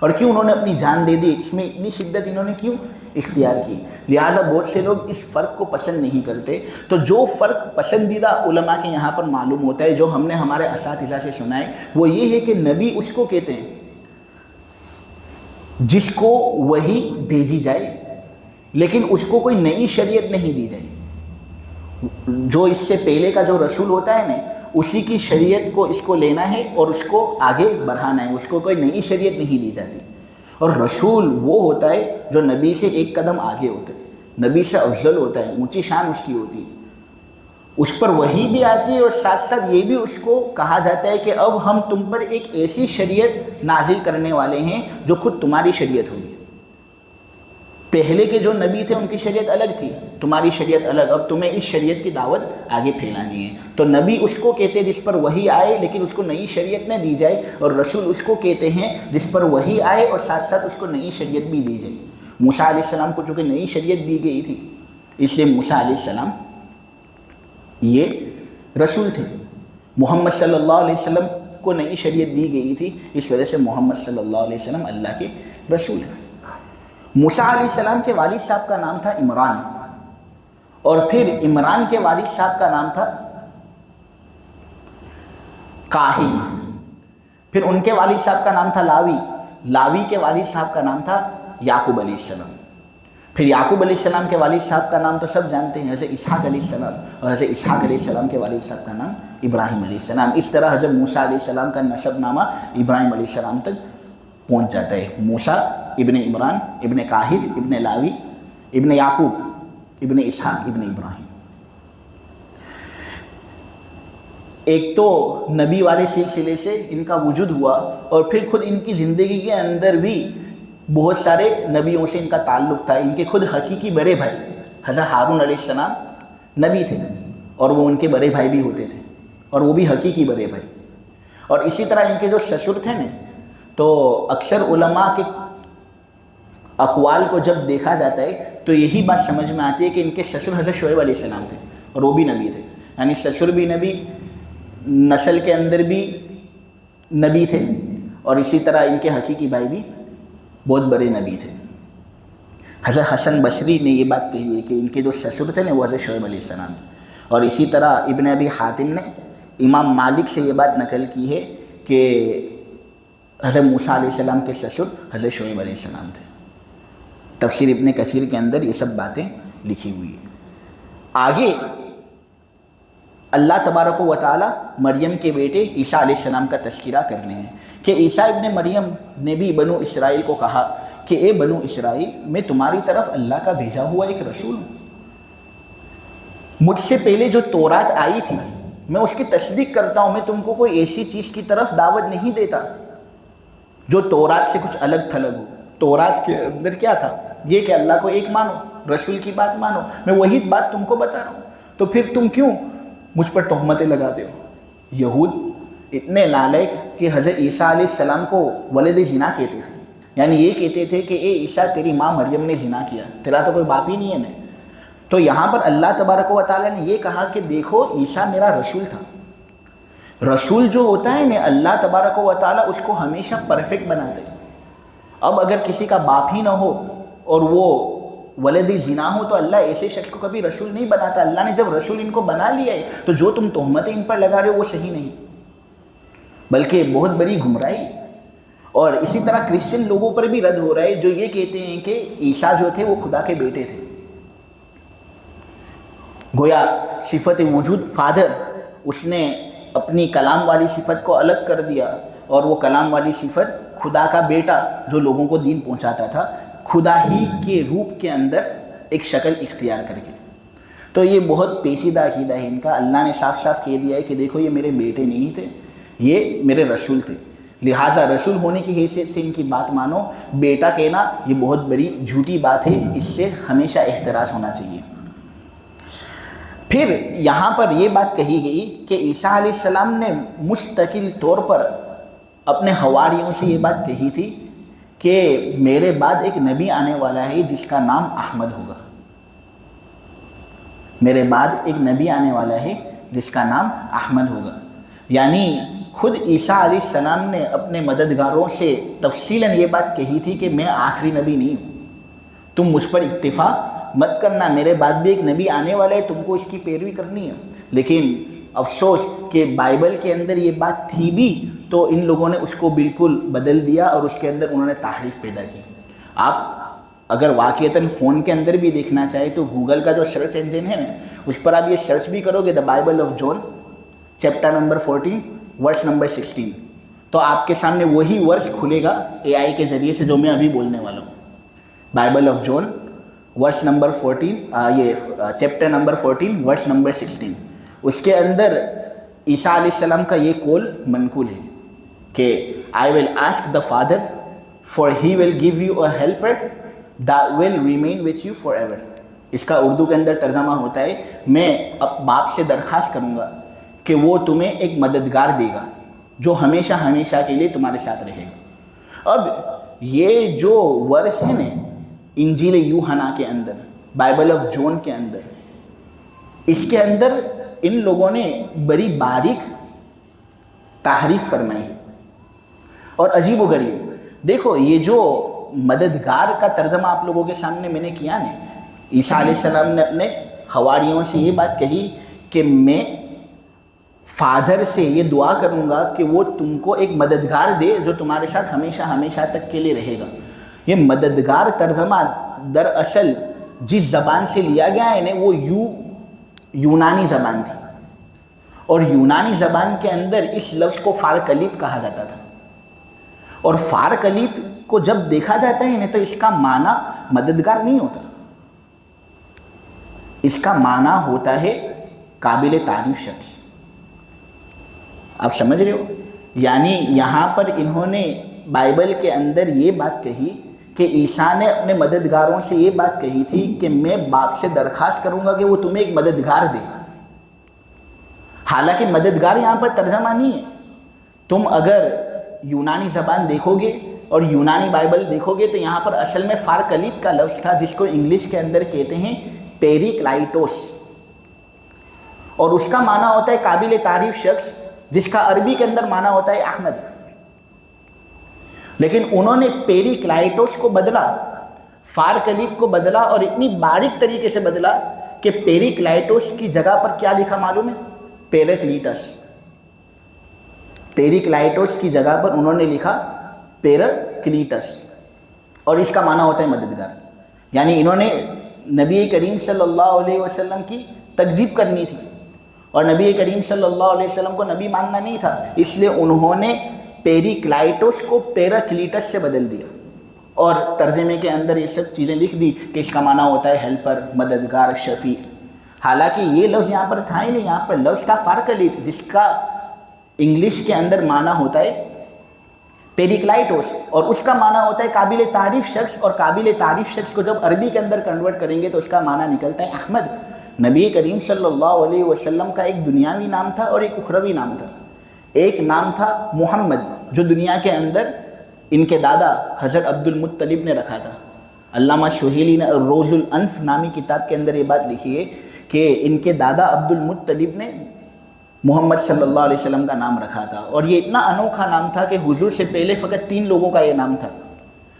اور کیوں انہوں نے اپنی جان دے دی؟ اس میں اتنی شدت انہوں نے کیوں اختیار کی؟ لہٰذا بہت سے لوگ اس فرق کو پسند نہیں کرتے. تو جو فرق پسندیدہ علماء کے یہاں پر معلوم ہوتا ہے، جو ہم نے ہمارے اساتذہ سے سنا ہے، وہ یہ ہے کہ نبی اس کو کہتے ہیں جس کو وحی بھیجی جائے لیکن اس کو کوئی نئی شریعت نہیں دی جائے. جو اس سے پہلے کا جو رسول ہوتا ہے نا، اسی کی شریعت کو اس کو لینا ہے اور اس کو آگے بڑھانا ہے، اس کو کوئی نئی شریعت نہیں دی جاتی. اور رسول وہ ہوتا ہے جو نبی سے ایک قدم آگے ہوتا ہے، نبی سے افضل ہوتا ہے، اونچی شان اس کی ہوتی ہے. اس پر وحی بھی آتی ہے اور ساتھ ساتھ یہ بھی اس کو کہا جاتا ہے کہ اب ہم تم پر ایک ایسی شریعت نازل کرنے والے ہیں جو خود تمہاری شریعت ہوگی. پہلے کے جو نبی تھے ان کی شریعت الگ تھی، تمہاری شریعت الگ، اب تمہیں اس شریعت کی دعوت آگے پھیلانی ہے. تو نبی اس کو کہتے ہیں جس پر وحی آئے لیکن اس کو نئی شریعت نہ دی جائے، اور رسول اس کو کہتے ہیں جس پر وحی آئے اور ساتھ ساتھ اس کو نئی شریعت بھی دی جائے. موسیٰ علیہ السلام کو چونکہ نئی شریعت دی گئی تھی اس لیے موسیٰ علیہ السلام یہ رسول تھے. محمد صلی اللہ علیہ وسلم کو نئی شریعت دی گئی تھی، اس وجہ سے محمد صلی اللہ علیہ وسلم اللہ کے رسول ہیں. موسیٰ علیہ السلام کے والد صاحب کا نام تھا عمران، اور پھر عمران کے والد صاحب کا نام تھا قاہث. پھر ان کے والد صاحب کا نام تھا لاوی، لاوی کے والد صاحب کا نام تھا یعقوب علیہ السلام. پھر یعقوب علیہ السلام کے والد صاحب کا نام تو سب جانتے ہیں، حضرت اسحاق علیہ السلام، اور حضرت اسحاق علیہ السلام کے والد صاحب کا نام ابراہیم علیہ السلام. اس طرح حضرت موسیٰ علیہ السلام کا نسب نامہ ابراہیم علیہ السلام تک پہنچ جاتا ہے. موسیٰ ابن عمران ابن قاہث ابن لاوی ابن یعقوب ابن اسحاق ابن ابراہیم. ایک تو نبی والے سلسلے سے ان کا وجود ہوا، اور پھر خود ان کی زندگی کے اندر بھی بہت سارے نبیوں سے ان کا تعلق تھا. ان کے خود حقیقی بڑے بھائی حضرت ہارون علیہ السلام نبی تھے، اور وہ ان کے بڑے بھائی بھی ہوتے تھے، اور وہ بھی حقیقی بڑے بھائی. اور اسی طرح ان کے جو سسر تھے نا، تو اکثر علماء کے اقوال کو جب دیکھا جاتا ہے تو یہی بات سمجھ میں آتی ہے کہ ان کے سسر حضرت شعیب علیہ السلام تھے، اور وہ بھی نبی تھے. یعنی سسر بھی نبی، نسل کے اندر بھی نبی تھے، اور اسی طرح ان کے حقیقی بھائی بھی بہت بڑے نبی تھے. حضرت حسن بصری نے یہ بات کہی ہے کہ ان کے جو سسر تھے نا وہ حضرت شعیب علیہ السلام. اور اسی طرح ابن ابی حاتم نے امام مالک سے یہ بات نقل کی ہے کہ حضرت موسیٰ علیہ السلام کے سسر حضرت شعیب علیہ السلام تھے. تفسیر ابن کثیر کے اندر یہ سب باتیں لکھی ہوئی ہیں. آگے اللہ تبارک و تعالی مریم کے بیٹے عیسیٰ علیہ السلام کا تذکرہ کرنے ہیں کہ عیسیٰ ابن مریم نے بھی بنو اسرائیل کو کہا کہ اے بنو اسرائیل، میں تمہاری طرف اللہ کا بھیجا ہوا ایک رسول ہوں. مجھ سے پہلے جو تورات آئی تھی میں اس کی تصدیق کرتا ہوں. میں تم کو کوئی ایسی چیز کی طرف دعوت نہیں دیتا جو تورات سے کچھ الگ تھلگ ہو. تورات کے اندر کیا تھا؟ یہ کہ اللہ کو ایک مانو، رسول کی بات مانو. میں وہی بات تم کو بتا رہا ہوں. تو پھر تم کیوں مجھ پر تہمتیں لگاتے ہو؟ یہود اتنے نالائق کہ حضرت عیسیٰ علیہ السلام کو ولد زنا کہتے تھے. یعنی یہ کہتے تھے کہ اے عیسیٰ، تیری ماں مریم نے زنا کیا، تیرا تو کوئی باپ ہی نہیں ہے نا. تو یہاں پر اللہ تبارک و تعالیٰ نے یہ کہا کہ دیکھو عیسیٰ میرا رسول تھا. رسول جو ہوتا ہے نا، اللہ تبارک و تعالیٰ اس کو ہمیشہ پرفیکٹ بناتے. اب اگر کسی کا باپ ہی نہ ہو اور وہ ولد زنا ہو تو اللہ ایسے شخص کو کبھی رسول نہیں بناتا. اللہ نے جب رسول ان کو بنا لیا ہے تو جو تم تہمتیں ان پر لگا رہے ہو وہ صحیح نہیں، بلکہ بہت بڑی گمراہی. اور اسی طرح کرسچن لوگوں پر بھی رد ہو رہا ہے جو یہ کہتے ہیں کہ عیسیٰ جو تھے وہ خدا کے بیٹے تھے. گویا صفت وجود فادر، اس نے اپنی کلام والی صفت کو الگ کر دیا، اور وہ کلام والی صفت خدا کا بیٹا جو لوگوں کو دین پہنچاتا تھا، خدا ہی کے روپ کے اندر ایک شکل اختیار کر کے. تو یہ بہت پیچیدہ عقیدہ ہے ان کا. اللہ نے صاف صاف کہہ دیا ہے کہ دیکھو یہ میرے بیٹے نہیں تھے، یہ میرے رسول تھے. لہٰذا رسول ہونے کی حیثیت سے ان کی بات مانو. بیٹا کہنا یہ بہت بڑی جھوٹی بات ہے، اس سے ہمیشہ احتراز ہونا چاہیے. پھر یہاں پر یہ بات کہی گئی کہ عیسیٰ علیہ السلام نے مستقل طور پر اپنے حواریوں سے یہ بات کہی تھی کہ میرے بعد ایک نبی آنے والا ہے جس کا نام احمد ہوگا، میرے بعد ایک نبی آنے والا ہے جس کا نام احمد ہوگا۔ یعنی خود عیسیٰ علیہ السلام نے اپنے مددگاروں سے تفصیلاً یہ بات کہی تھی کہ میں آخری نبی نہیں ہوں، تم مجھ پر اکتفا مت کرنا، میرے بعد بھی ایک نبی آنے والا ہے، تم کو اس کی پیروی کرنی ہے۔ لیکن افسوس کہ بائبل کے اندر یہ بات تھی بھی تو ان لوگوں نے اس کو بالکل بدل دیا اور اس کے اندر انہوں نے تحریف پیدا کی۔ آپ اگر واقعتاً فون کے اندر بھی دیکھنا چاہے تو گوگل کا جو سرچ انجن ہے نا، اس پر آپ یہ سرچ بھی کرو گے the Bible of John chapter number 14 verse number 16، تو آپ کے سامنے وہی ورس کھلے گا اے آئی کے ذریعے سے جو میں ابھی بولنے والا ہوں۔ Bible of John verse number 14، یہ چیپٹر نمبر 14 ورس نمبر 16، اس کے اندر عیسیٰ علیہ السلام کا یہ قول منقول ہے کہ I will ask the Father for he will give you a helper that will remain with you forever۔ اس کا اردو کے اندر ترجمہ ہوتا ہے میں اب باپ سے درخواست کروں گا کہ وہ تمہیں ایک مددگار دے گا جو ہمیشہ ہمیشہ کے لیے تمہارے ساتھ رہے گا۔ اب یہ جو ورس ہے نا انجیل یوحنا کے اندر، بائبل آف جون کے اندر، اس کے اندر ان لوگوں نے بڑی باریک تحریف فرمائی ہے اور عجیب و غریب۔ دیکھو یہ جو مددگار کا ترجمہ آپ لوگوں کے سامنے میں نے کیا نا، عیسیٰ علیہ السلام نے اپنے حواریوں سے یہ بات کہی کہ میں فادر سے یہ دعا کروں گا کہ وہ تم کو ایک مددگار دے جو تمہارے ساتھ ہمیشہ ہمیشہ تک کے لیے رہے گا۔ یہ مددگار ترجمہ دراصل جس زبان سے لیا گیا ہے نا وہ یونانی زبان تھی، اور یونانی زبان کے اندر اس لفظ کو فارکلیت کہا جاتا تھا، اور فارکلیت کو جب دیکھا جاتا ہے نا تو اس کا معنی مددگار نہیں ہوتا، اس کا معنی ہوتا ہے قابل تعریف شخص۔ آپ سمجھ رہے ہو؟ یعنی یہاں پر انہوں نے بائبل کے اندر یہ بات کہی کہ عیسیٰ نے اپنے مددگاروں سے یہ بات کہی تھی کہ میں باپ سے درخواست کروں گا کہ وہ تمہیں ایک مددگار دے۔ حالانکہ مددگار یہاں پر ترجمہ نہیں ہے، تم اگر یونانی زبان دیکھو گے اور یونانی بائبل دیکھو گے تو یہاں پر اصل میں فارکلیت کا لفظ تھا جس کو انگلش کے اندر کہتے ہیں پیریکلائٹوس، اور اس کا معنی ہوتا ہے قابل تعریف شخص، جس کا عربی کے اندر معنی ہوتا ہے احمد۔ لیکن انہوں نے پیریکلائٹوس کو بدلا، فارکلیت کو بدلا، اور اتنی باریک طریقے سے بدلا کہ پیریکلائٹوس کی جگہ پر کیا لکھا معلوم ہے؟ پیریکلیٹس۔ پیریکلائٹوس کی جگہ پر انہوں نے لکھا پیریکلیٹس، اور اس کا معنی ہوتا ہے مددگار۔ یعنی انہوں نے نبی کریم صلی اللہ علیہ وسلم کی تکذیب کرنی تھی، اور نبی کریم صلی اللہ علیہ وسلم کو نبی ماننا نہیں تھا، اس لیے انہوں نے پیریکلائٹوس کو پیریکلیٹس سے بدل دیا، اور ترجمے کے اندر یہ سب چیزیں لکھ دی کہ اس کا معنی ہوتا ہے ہیلپر، مددگار، شفیع۔ حالانکہ یہ لفظ یہاں پر تھا ہی نہیں، یہاں پر لفظ تھا فارکلیت، جس کا انگلش کے اندر معنی ہوتا ہے پیریکلائٹوس، اور اس کا معنی ہوتا ہے قابل تعریف شخص، اور قابل تعریف شخص کو جب عربی کے اندر کنورٹ کریں گے تو اس کا معنی نکلتا ہے احمد۔ نبی کریم صلی اللہ علیہ وسلم کا ایک دنیاوی نام تھا اور ایک اخروی نام تھا۔ ایک نام تھا محمد جو دنیا کے اندر ان کے دادا حضرت عبد المطلب نے رکھا تھا۔ علامہ سہیلی نے روز الانف نامی کتاب کے اندر یہ بات لکھی ہے کہ ان کے دادا عبد المطلب نے محمد صلی اللہ علیہ وسلم کا نام رکھا تھا، اور یہ اتنا انوکھا نام تھا کہ حضور سے پہلے فقط 3 لوگوں کا یہ نام تھا،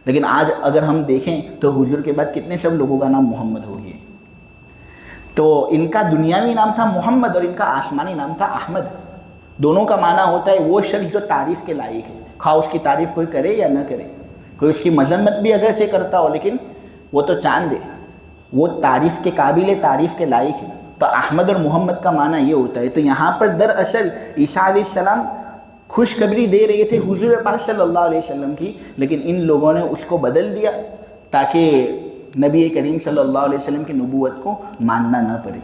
لیکن آج اگر ہم دیکھیں تو حضور کے بعد کتنے سب لوگوں کا نام محمد ہو گیا۔ تو ان کا دنیاوی نام تھا محمد اور ان کا آسمانی نام تھا احمد۔ دونوں کا معنی ہوتا ہے وہ شخص جو تعریف کے لائق ہے، خواہ اس کی تعریف کوئی کرے یا نہ کرے، کوئی اس کی مذمت بھی اگرچہ کرتا ہو لیکن وہ تو چاند ہے، وہ تعریف کے قابل تعریف کے لائق ہے۔ تو احمد اور محمد کا معنی یہ ہوتا ہے۔ تو یہاں پر دراصل عیسیٰ علیہ السلام خوشخبری دے رہے تھے حضور پاک صلی اللہ علیہ وسلم کی، لیکن ان لوگوں نے اس کو بدل دیا تاکہ نبی کریم صلی اللہ علیہ وسلم کی نبوت کو ماننا نہ پڑے۔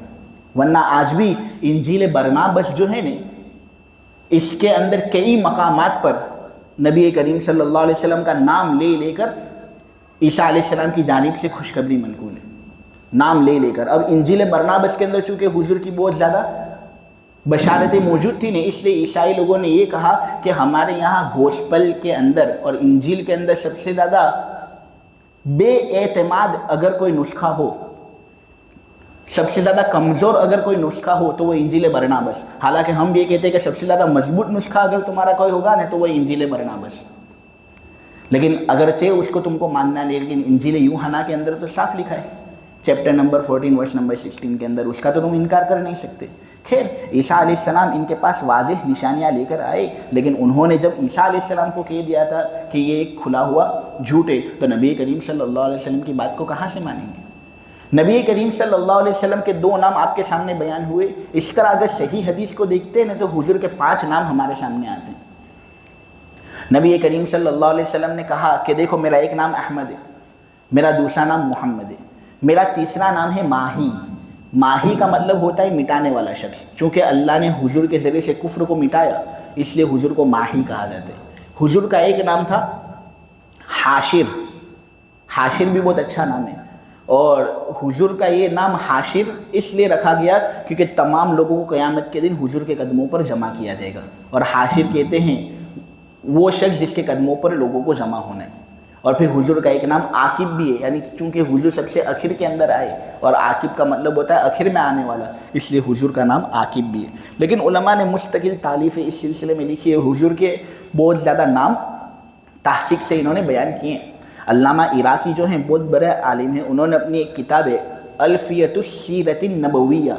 ورنہ آج بھی انجیل برنابس جو ہے نا، اس کے اندر کئی مقامات پر نبی کریم صلی اللہ علیہ وسلم کا نام لے کر عیسیٰ علیہ السلام کی جانب سے خوشخبری منقول ہے۔ نام لے لے کر. اب انجیل برنابس کے اندر چونکہ حضور کی بہت زیادہ بشارتیں موجود تھیں اس لیے عیسائی لوگوں نے یہ کہا کہ ہمارے یہاں گوسپل کے اندر اور انجیل کے اندر سب سے زیادہ بے اعتماد اگر کوئی نسخہ ہو، سب سے زیادہ کمزور اگر کوئی نسخہ ہو تو وہ انجیل برنابس. حالانکہ ہم یہ کہتے ہیں کہ سب سے زیادہ مضبوط نسخہ اگر تمہارا کوئی ہوگا نا تو وہ انجیل برنابس. لیکن اگرچہ اس کو تم کو ماننا نہیں، لیکن انجیل یوحنا کے اندر تو صاف لکھا ہے چیپٹر نمبر 14 ورس نمبر 16 کے اندر، اس کا تو تم انکار کر نہیں سکتے. خیر، عیسیٰ علیہ السلام ان کے پاس واضح نشانیاں لے کر آئے، لیکن انہوں نے جب عیسیٰ علیہ السلام کو کہہ دیا تھا کہ یہ ایک کھلا ہوا جھوٹ ہے تو نبی کریم صلی اللہ علیہ وسلم کی بات کو کہاں سے مانیں گے؟ نبی کریم صلی اللہ علیہ وسلم کے 2 نام آپ کے سامنے بیان ہوئے. اس طرح اگر صحیح حدیث کو دیکھتے ہیں تو حضور کے 5 نام ہمارے سامنے آتے ہیں. نبی کریم صلی اللہ علیہ وسلم نے کہا کہ دیکھو میرا ایک نام احمد ہے، میرا دوسرا نام محمد ہے، میرا تیسرا نام ہے ماہی. ماہی کا مطلب ہوتا ہے مٹانے والا شخص. چونکہ اللہ نے حضور کے ذریعے سے کفر کو مٹایا اس لیے حضور کو ماہی کہا جاتا ہے. حضور کا ایک نام تھا حاشر. حاشر بھی بہت اچھا نام ہے، اور حضور کا یہ نام حاشر اس لیے رکھا گیا کیونکہ تمام لوگوں کو قیامت کے دن حضور کے قدموں پر جمع کیا جائے گا. اور حاشر کہتے ہیں وہ شخص جس کے قدموں پر لوگوں کو جمع ہونا ہے. اور پھر حضور کا ایک نام عاقب بھی ہے، یعنی چونکہ حضور سب سے آخر کے اندر آئے اور عاقب کا مطلب ہوتا ہے آخر میں آنے والا، اس لیے حضور کا نام عاقب بھی ہے. لیکن علماء نے مستقل تالیفیں اس سلسلے میں لکھی ہے. حضور کے بہت زیادہ نام تحقیق سے انہوں نے بیان کیے ہیں. علامہ عراقی جو ہیں بہت بڑے عالم ہیں، انہوں نے اپنی ایک کتاب ہے الفیۃ السیرۃ النبویہ،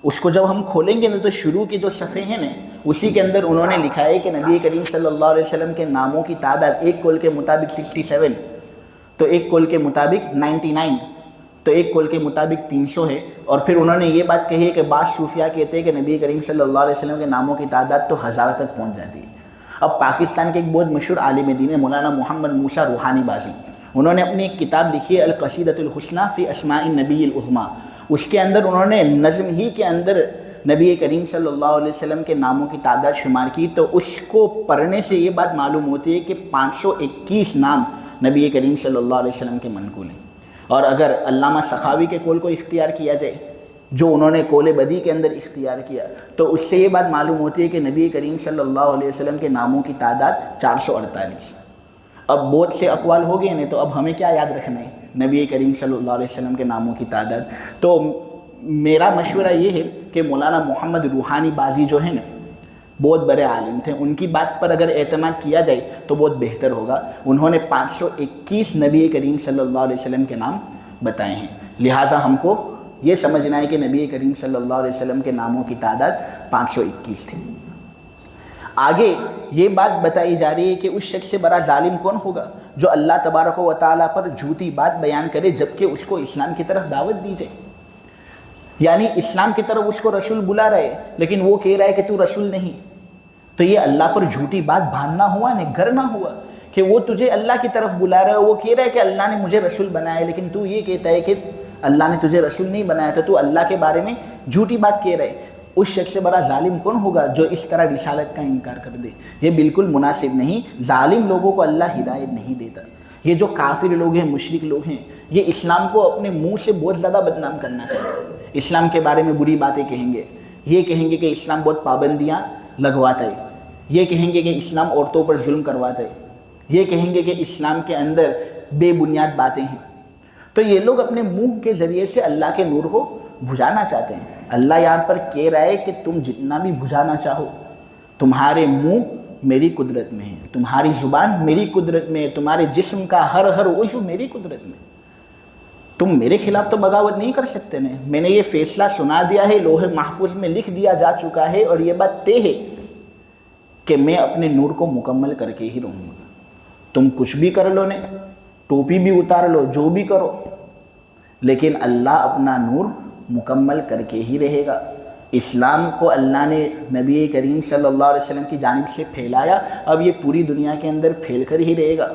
اس کو جب ہم کھولیں گے نا تو شروع کے جو صفحے ہیں نا اسی کے اندر انہوں نے لکھا ہے کہ نبی کریم صلی اللہ علیہ وسلم کے ناموں کی تعداد ایک قول کے مطابق 67، تو ایک قول کے مطابق 99، تو ایک قول کے مطابق 300 ہے. اور پھر انہوں نے یہ بات کہی ہے کہ بعض صوفیاء کہتے ہیں کہ نبی کریم صلی اللہ علیہ وسلم کے ناموں کی تعداد تو 1000 تک پہنچ جاتی ہے. اب پاکستان کے ایک بہت مشہور عالم دین ہے مولانا محمد موسیٰ روحانی بازی، انہوں نے اپنی ایک کتاب لکھی ہے القصیدۃ الحسنی فی اسماء النبی العظمیٰ. اس کے اندر انہوں نے نظم ہی کے اندر نبی کریم صلی اللہ علیہ وسلم کے ناموں کی تعداد شمار کی. تو اس کو پڑھنے سے یہ بات معلوم ہوتی ہے کہ 521 نام نبی کریم صلی اللہ علیہ وسلم کے منقول ہیں. اور اگر علامہ سخاوی کے قول کو اختیار کیا جائے جو انہوں نے قول بدی کے اندر اختیار کیا تو اس سے یہ بات معلوم ہوتی ہے کہ نبی کریم صلی اللہ علیہ وسلم کے ناموں کی تعداد 448. اب بہت سے اقوال ہو گئے نا تو اب ہمیں کیا یاد رکھنا ہے نبی کریم صلی اللہ علیہ وسلم کے ناموں کی تعداد. تو میرا مشورہ یہ ہے کہ مولانا محمد روحانی بازی جو ہیں نا بہت بڑے عالم تھے، ان کی بات پر اگر اعتماد کیا جائے تو بہت بہتر ہوگا. انہوں نے 521 نبی کریم صلی اللہ علیہ وسلم کے نام بتائے ہیں، لہٰذا ہم کو یہ سمجھنا ہے کہ نبی کریم صلی اللہ علیہ وسلم کے ناموں کی تعداد 521 تھی. آگے یہ بات بتائی جا رہی ہے کہ اس شخص سے بڑا ظالم کون ہوگا جو اللہ تبارک و تعالیٰ پر جھوٹی بات بیان کرے جبکہ اس کو اسلام کی طرف دعوت دی جائے. یعنی اسلام کی طرف اس کو رسول بلا رہے لیکن وہ کہہ رہا ہے کہ تو رسول نہیں، تو یہ اللہ پر جھوٹی بات باندھنا ہوا نہیں، گرنا ہوا کہ وہ تجھے اللہ کی طرف بلا رہا ہے. وہ کہہ رہا ہے کہ اللہ نے مجھے رسول بنایا لیکن تو یہ کہتا ہے کہ اللہ نے تجھے رسول نہیں بنایا تھا، تو اللہ کے بارے میں جھوٹی بات کہہ رہے. اس شخص سے بڑا ظالم کون ہوگا جو اس طرح رسالت کا انکار کر دے. یہ بالکل مناسب نہیں. ظالم لوگوں کو اللہ ہدایت نہیں دیتا. یہ جو کافر لوگ ہیں، مشرک لوگ ہیں، یہ اسلام کو اپنے منہ سے بہت زیادہ بدنام کرنا چاہتے. اسلام کے بارے میں بری باتیں کہیں گے، یہ کہیں گے کہ اسلام بہت پابندیاں لگواتا ہے، یہ کہیں گے کہ اسلام عورتوں پر ظلم کرواتا ہے، یہ کہیں گے کہ اسلام کے اندر بے بنیاد باتیں ہیں. تو یہ لوگ اپنے منہ کے ذریعے سے اللہ کے نور کو بجھانا چاہتے ہیں. اللہ یہاں پر کہہ رہا ہے کہ تم جتنا بھی بجھانا چاہو، تمہارے منہ میری قدرت میں ہے، تمہاری زبان میری قدرت میں ہے، تمہارے جسم کا ہر عضو میری قدرت میں. تم میرے خلاف تو بغاوت نہیں کر سکتے نا. میں نے یہ فیصلہ سنا دیا ہے، لوح محفوظ میں لکھ دیا جا چکا ہے، اور یہ بات طے ہے کہ میں اپنے نور کو مکمل کر کے ہی رہوں گا. تم کچھ بھی کر لو نے، ٹوپی بھی اتار لو، جو بھی کرو، لیکن اللہ اپنا نور مکمل کر کے ہی رہے گا. اسلام کو اللہ نے نبی کریم صلی اللہ علیہ وسلم کی جانب سے پھیلایا، اب یہ پوری دنیا کے اندر پھیل کر ہی رہے گا،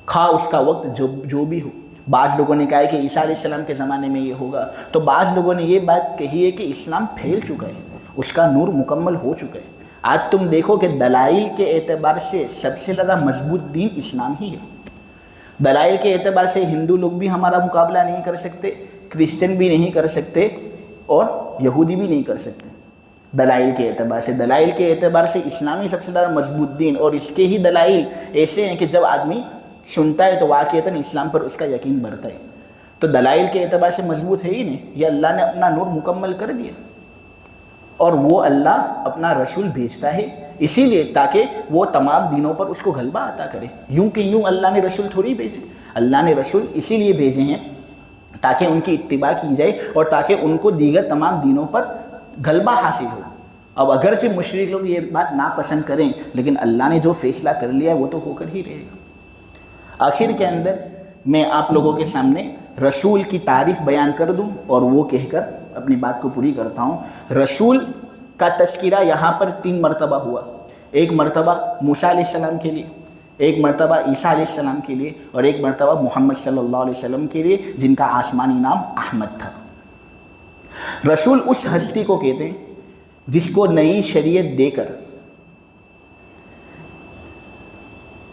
خواہ اس کا وقت جو بھی ہو. بعض لوگوں نے کہا ہے کہ عیسیٰ علیہ السلام کے زمانے میں یہ ہوگا، تو بعض لوگوں نے یہ بات کہی ہے کہ اسلام پھیل چکا ہے، اس کا نور مکمل ہو چکا ہے. آج تم دیکھو کہ دلائل کے اعتبار سے سب سے زیادہ مضبوط دین اسلام ہی ہے. دلائل کے اعتبار سے ہندو لوگ بھی ہمارا مقابلہ نہیں کر سکتے، کرسچن بھی نہیں کر سکتے اور یہودی بھی نہیں کر سکتے دلائل کے اعتبار سے. دلائل کے اعتبار سے اسلامی سب سے زیادہ مضبوط دین، اور اس کے ہی دلائل ایسے ہیں کہ جب آدمی سنتا ہے تو واقعتاً اسلام پر اس کا یقین بڑھتا ہے. تو دلائل کے اعتبار سے مضبوط ہے ہی نہیں. یہ اللہ نے اپنا نور مکمل کر دیا، اور وہ اللہ اپنا رسول بھیجتا ہے اسی لیے تاکہ وہ تمام دینوں پر اس کو غلبہ عطا کرے. یوں کہ یوں اللہ نے رسول تھوڑی بھیجے. اللہ نے رسول اسی لیے بھیجے ہیں تاکہ ان کی اتباع کی جائے اور تاکہ ان کو دیگر تمام دینوں پر غلبہ حاصل ہو. اب اگرچہ مشرک لوگ یہ بات ناپسند کریں، لیکن اللہ نے جو فیصلہ کر لیا ہے وہ تو ہو کر ہی رہے گا. آخر کے اندر میں آپ لوگوں کے سامنے رسول کی تعریف بیان کر دوں اور وہ کہہ کر اپنی بات کو پوری کرتا ہوں. رسول کا تذکرہ یہاں پر 3 مرتبہ ہوا. ایک مرتبہ موسیٰ علیہ السلام کے لیے، ایک مرتبہ عیسیٰ علیہ السلام کے لیے، اور ایک مرتبہ محمد صلی اللہ علیہ وسلم کے لیے جن کا آسمانی نام احمد تھا. رسول اس ہستی کو کہتے ہیں جس کو نئی شریعت دے کر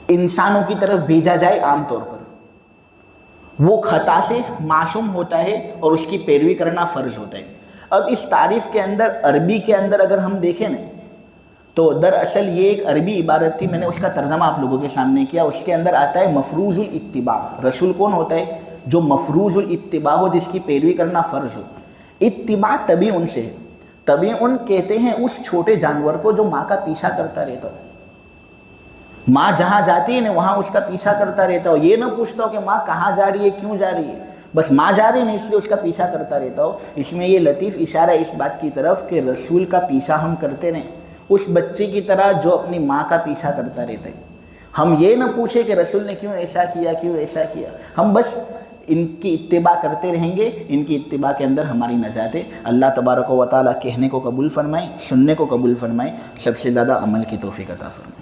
انسانوں کی طرف بھیجا جائے. عام طور پر وہ خطا سے معصوم ہوتا ہے اور اس کی پیروی کرنا فرض ہوتا ہے. اب اس تعریف کے اندر عربی کے اندر اگر ہم دیکھیں نا تو دراصل یہ ایک عربی عبارت تھی. میں نے اس کا ترجمہ آپ لوگوں کے سامنے کیا. اس کے اندر آتا ہے مفروض الاتباع. رسول کون ہوتا ہے؟ جو مفروض الاتباع ہو، جس کی پیروی کرنا فرض ہو. اتباع طبیعن سے ہے. طبیعن کہتے ہیں اس چھوٹے جانور کو جو ماں کا پیچھا کرتا رہتا ہو. ماں جہاں جاتی ہے نا وہاں اس کا پیچھا کرتا رہتا ہو. یہ نہ پوچھتا ہو کہ ماں کہاں جا رہی ہے، کیوں جا رہی ہے، بس ماں جا رہی نہیں اس لیے اس کا پیچھا کرتا رہتا ہو. اس میں یہ لطیف اشارہ ہے اس بات کی طرف کہ رسول کا پیچھا ہم کرتے رہیں اس بچے کی طرح جو اپنی ماں کا پیچھا کرتا رہتا ہے. ہم یہ نہ پوچھیں کہ رسول نے کیوں ایسا کیا، کیوں ایسا کیا. ہم بس ان کی اتباع کرتے رہیں گے. ان کی اتباع کے اندر ہماری نجات ہے. اللہ تبارک و تعالیٰ کہنے کو قبول فرمائے، سننے کو قبول فرمائے، سب سے زیادہ عمل کی توفیق عطا فرمائے.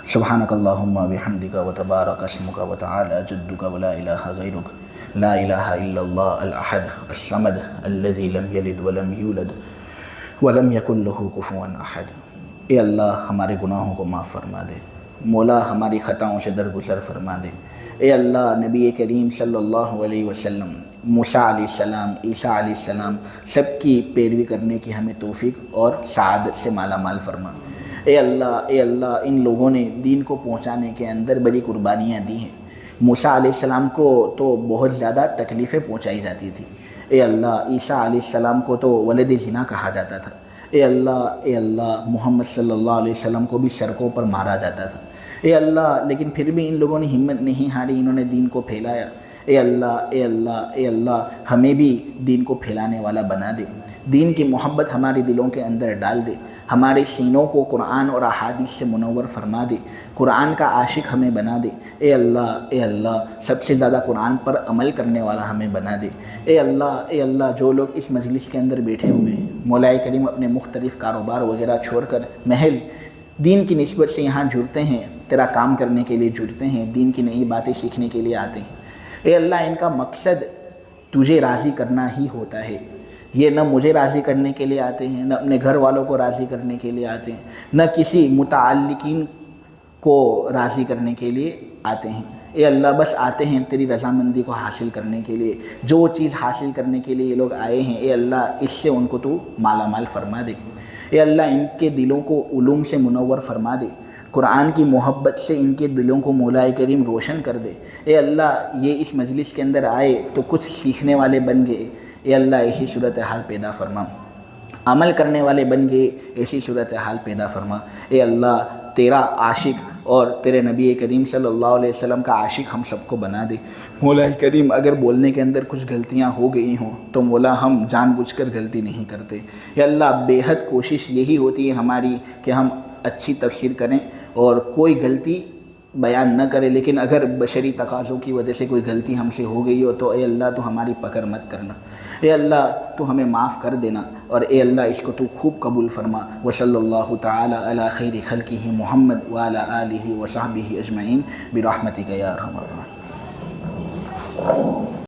سبحانک اللہم بحمدک وتبارک اسمک وتعالی جدک ولا الہ غیرک لا الہ الا اللہ الاحد الصمد الذی لم یلد ولم یولد ولم یکن لہ کفوا احد. اے اللہ ہمارے گناہوں کو معاف فرما دے. مولا ہماری خطاؤں سے درگزر فرما دے. اے اللہ نبی کریم صلی اللہ علیہ وسلم، موسیٰ علیہ السلام، عیسیٰ علیہ السلام سب کی پیروی کرنے کی ہمیں توفیق اور سعادت سے مالا مال فرما. اے اللہ ان لوگوں نے دین کو پہنچانے کے اندر بڑی قربانیاں دی ہیں. موسیٰ علیہ السلام کو تو بہت زیادہ تکلیفیں پہنچائی جاتی تھی. اے اللہ عیسیٰ علیہ السلام کو تو ولد زنا کہا جاتا تھا. اے اللہ محمد صلی اللہ علیہ وسلم کو بھی سڑکوں پر مارا جاتا تھا. اے اللہ لیکن پھر بھی ان لوگوں نے ہمت نہیں ہاری، انہوں نے دین کو پھیلایا. اے اللہ ہمیں بھی دین کو پھیلانے والا بنا دے. دین کی محبت ہمارے دلوں کے اندر ڈال دے. ہمارے سینوں کو قرآن اور احادیث سے منور فرما دے. قرآن کا عاشق ہمیں بنا دے. اے اللہ سب سے زیادہ قرآن پر عمل کرنے والا ہمیں بنا دے. اے اللہ جو لوگ اس مجلس کے اندر بیٹھے ہوئے ہیں، مولا کریم اپنے مختلف کاروبار وغیرہ چھوڑ کر محض دین کی نسبت سے یہاں جڑتے ہیں، تیرا کام کرنے کے لیے جڑتے ہیں، دین کی نئی باتیں سیکھنے کے لیے آتے ہیں. اے اللہ ان کا مقصد تجھے راضی کرنا ہی ہوتا ہے. یہ نہ مجھے راضی کرنے کے لیے آتے ہیں، نہ اپنے گھر والوں کو راضی کرنے کے لیے آتے ہیں، نہ کسی متعلقین کو راضی کرنے کے لیے آتے ہیں. اے اللہ بس آتے ہیں تیری رضامندی کو حاصل کرنے کے لیے. جو چیز حاصل کرنے کے لیے یہ لوگ آئے ہیں اے اللہ اس سے ان کو تو مالا مال فرما دے. اے اللہ ان کے دلوں کو علوم سے منور فرما دے. قرآن کی محبت سے ان کے دلوں کو مولا کریم روشن کر دے. اے اللہ یہ اس مجلس کے اندر آئے تو کچھ سیکھنے والے بن گئے. اے اللہ ایسی صورتحال پیدا فرما. عمل کرنے والے بن گئے، ایسی صورتحال پیدا فرما. اے اللہ تیرا عاشق اور تیرے نبی کریم صلی اللہ علیہ وسلم کا عاشق ہم سب کو بنا دے. مولا کریم اگر بولنے کے اندر کچھ غلطیاں ہو گئی ہوں تو مولا ہم جان بوجھ کر غلطی نہیں کرتے. اے اللہ بے حد کوشش یہی ہوتی ہے ہماری کہ ہم اچھی تفسیر کریں اور کوئی غلطی بیان نہ کرے، لیکن اگر بشری تقاضوں کی وجہ سے کوئی غلطی ہم سے ہو گئی ہو تو اے اللہ تو ہماری پکڑ مت کرنا. اے اللہ تو ہمیں معاف کر دینا اور اے اللہ اس کو تو خوب قبول فرما. وصلی اللہ تعالی علی خیر خلقہ محمد وعلی آلہ وصحبہ اجمعین برحمتک یا ارحم الراحمین.